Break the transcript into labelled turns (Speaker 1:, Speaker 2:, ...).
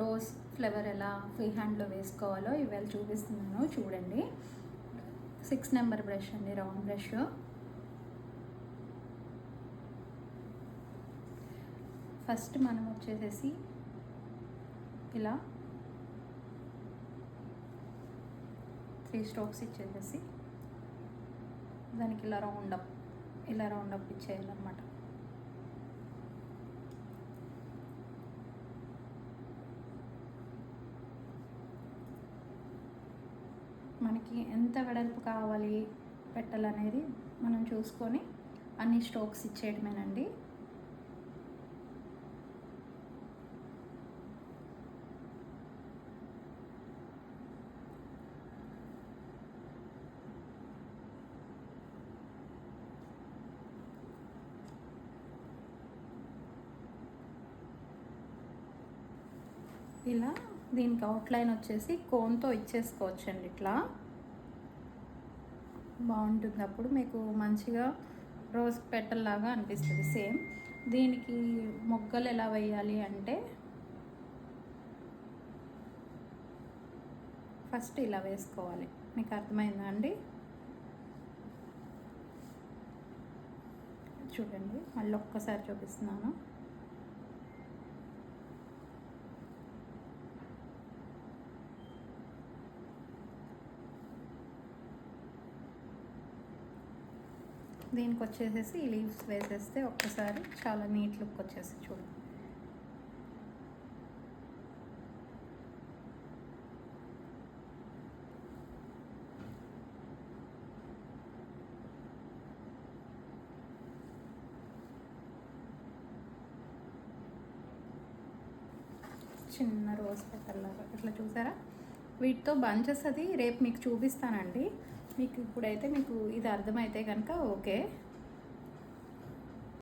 Speaker 1: Rose flower ఎలా free హ్యాండ్లో వేసుకోవాలో ఇవాళ చూపిస్తున్నాను, చూడండి. 6 నెంబర్ బ్రష్ అండి, రౌండ్ బ్రష్. ఫస్ట్ మనం వచ్చేసేసి ఇలా 3 స్ట్రోక్స్ ఇచ్చేసేసి దానికి ఇలా రౌండ్ అప్ ఇచ్చేయాలన్నమాట. మనకి ఎంత వెడల్పు కావాలి పెట్టాలనేది మనం చూసుకొని అన్ని స్ట్రోక్స్ ఇచ్చేయడమేనండి. ఇలా దీనికి అవుట్లైన్ వచ్చేసి కోన్తో ఇచ్చేసుకోవచ్చండి. ఇట్లా బాగుంటుంది, అప్పుడు మీకు మంచిగా రోజ్ పెటల్లాగా అనిపిస్తుంది. సేమ్ దీనికి మొగ్గలు ఎలా వేయాలి అంటే ఫస్ట్ ఇలా వేసుకోవాలి. మీకు అర్థమైందా అండి? చూడండి, మళ్ళీ ఒక్కసారి చూపిస్తున్నాను. దీనికి వచ్చేసేసి ఈ లీవ్స్ వేసేస్తే ఒక్కసారి చాలా నీట్ లుక్ వచ్చేసి చూడండి. చిన్న రోజ్ పెటల్లాగా ఇట్లా చూసారా? వీటితో బంచెస్ అది రేపు మీకు చూపిస్తానండి. మీకు ఇప్పుడైతే మీకు ఇది అర్థమైతే కనుక ఓకే.